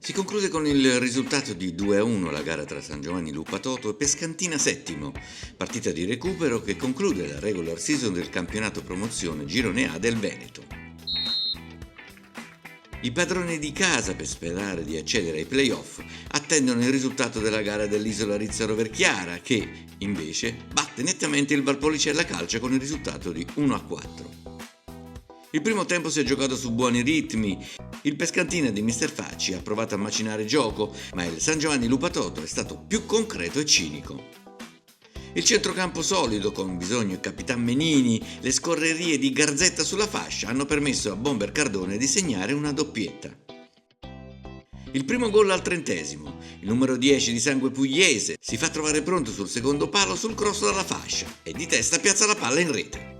Si conclude con il risultato di 2-1 la gara tra San Giovanni Lupatoto e Pescantina Settimo, partita di recupero che conclude la regular season del campionato promozione Girone A del Veneto. I padroni di casa, per sperare di accedere ai playoff, attendono il risultato della gara dell'Isola Rizzaro-Verchiara che, invece, batte nettamente il Valpolicella Calcio con il risultato di 1-4. Il primo tempo si è giocato su buoni ritmi, il Pescantina di Mister Facci ha provato a macinare gioco, ma il San Giovanni Lupatoto è stato più concreto e cinico. Il centrocampo solido, con Bisogno e Capitan Menini, le scorrerie di Garzetta sulla fascia hanno permesso a Bomber Cardone di segnare una doppietta. Il primo gol al 30°, il numero 10 di sangue pugliese si fa trovare pronto sul secondo palo sul cross dalla fascia e di testa piazza la palla in rete.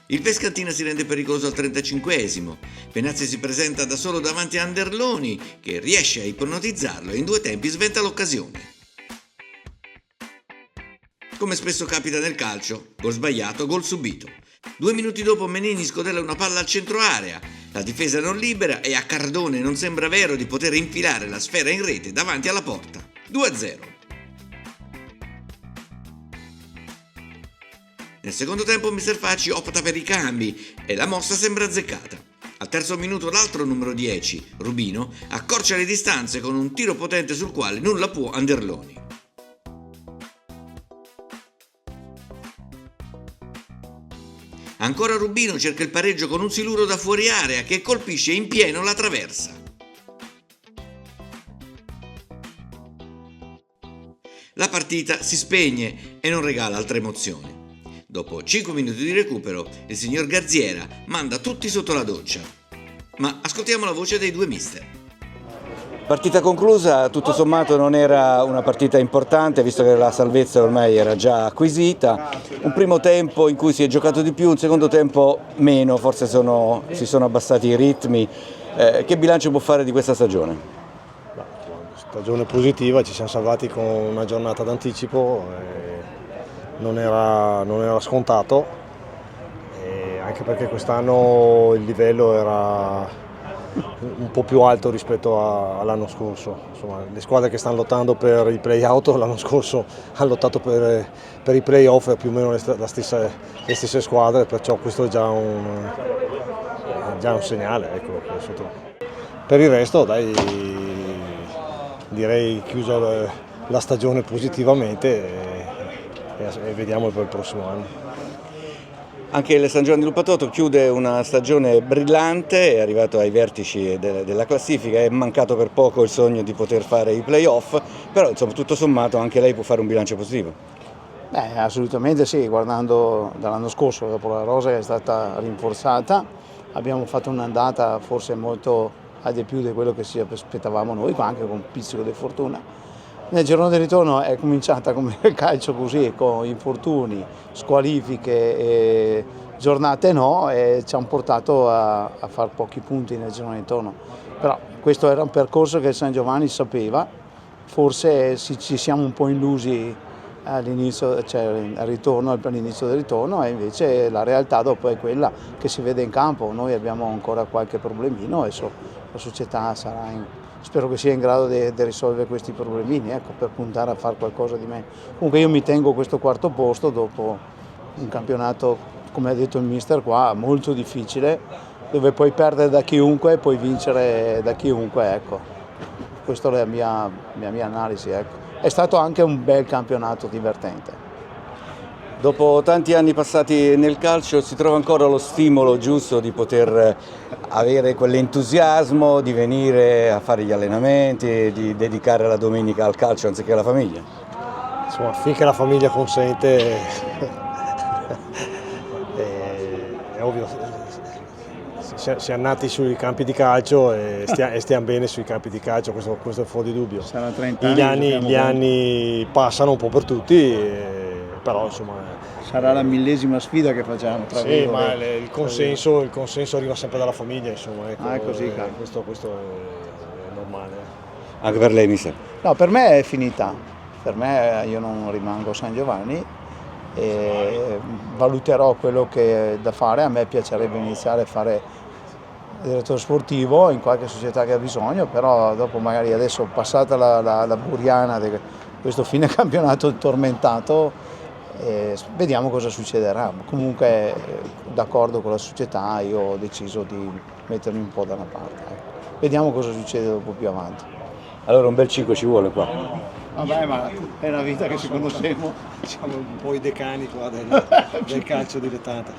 Il Pescantina si rende pericoloso al 35°, Penazzi si presenta da solo davanti a Anderloni che riesce a ipnotizzarlo e in 2 tempi sventa l'occasione. Come spesso capita nel calcio, gol sbagliato, gol subito. 2 minuti dopo Menini scodella una palla al centro area, la difesa non libera e a Cardone non sembra vero di poter infilare la sfera in rete davanti alla porta. 2-0. Nel secondo tempo Mister Facci opta per i cambi e la mossa sembra azzeccata. Al terzo minuto l'altro numero 10, Rubino, accorcia le distanze con un tiro potente sul quale nulla può Anderloni. Ancora Rubino cerca il pareggio con un siluro da fuori area che colpisce in pieno la traversa. La partita si spegne e non regala altre emozioni. Dopo 5 minuti di recupero, il signor Garziera manda tutti sotto la doccia. Ma ascoltiamo la voce dei due mister. Partita conclusa, tutto sommato non era una partita importante, visto che la salvezza ormai era già acquisita. Un primo tempo in cui si è giocato di più, un secondo tempo meno, forse si sono abbassati i ritmi. Che bilancio può fare di questa stagione? Stagione positiva, ci siamo salvati con una giornata d'anticipo. Non era scontato, anche perché quest'anno il livello era un po' più alto rispetto all'anno scorso. Insomma, le squadre che stanno lottando per i play-out l'anno scorso hanno lottato per i play-off, più o meno le stesse squadre, perciò questo è già un segnale. Ecco. Per il resto direi chiuso la stagione positivamente e vediamo per il prossimo anno. Anche il San Giovanni Lupatoto chiude una stagione brillante, è arrivato ai vertici della classifica, è mancato per poco il sogno di poter fare i play-off, però insomma tutto sommato anche lei può fare un bilancio positivo. Assolutamente sì, guardando dall'anno scorso, dopo la rosa che è stata rinforzata, abbiamo fatto un'andata forse molto al di più di quello che ci aspettavamo noi, ma anche con un pizzico di fortuna. Nel girone di ritorno è cominciata come il calcio così, con infortuni, squalifiche e giornate no, e ci hanno portato a fare pochi punti nel girone di ritorno. Però questo era un percorso che il San Giovanni sapeva, forse ci siamo un po' illusi all'inizio, all'inizio del ritorno, e invece la realtà dopo è quella che si vede in campo. Noi abbiamo ancora qualche problemino, adesso la società spero che sia in grado di risolvere questi problemini, per puntare a fare qualcosa di meglio. Comunque io mi tengo questo quarto posto dopo un campionato, come ha detto il mister qua, molto difficile, dove puoi perdere da chiunque e puoi vincere da chiunque. Questa è la mia analisi. È stato anche un bel campionato divertente. Dopo tanti anni passati nel calcio si trova ancora lo stimolo giusto di poter avere quell'entusiasmo di venire a fare gli allenamenti, di dedicare la domenica al calcio anziché alla famiglia? Insomma, finché la famiglia consente, è ovvio, siamo nati sui campi di calcio e stiamo bene sui campi di calcio, questo è fuori di dubbio. Sarà 30 anni, gli anni passano un po' per tutti, però insomma... Sarà la 1000ª sfida che facciamo. Sì, ma il consenso arriva sempre dalla famiglia, insomma. È così, questo è normale. Anche per lei, mister? No, per me è finita. Per me io non rimango a San Giovanni e valuterò quello che è da fare. A me piacerebbe iniziare a fare direttore sportivo in qualche società che ha bisogno, però dopo magari adesso passata la buriana di questo fine campionato tormentato, vediamo cosa succederà. Comunque d'accordo con la società io ho deciso di mettermi un po' da una parte. Vediamo cosa succede dopo più avanti. Allora un bel 5 ci vuole qua. Vabbè, ma è una vita che ci conosciamo. Siamo un po' i decani qua del calcio dilettante.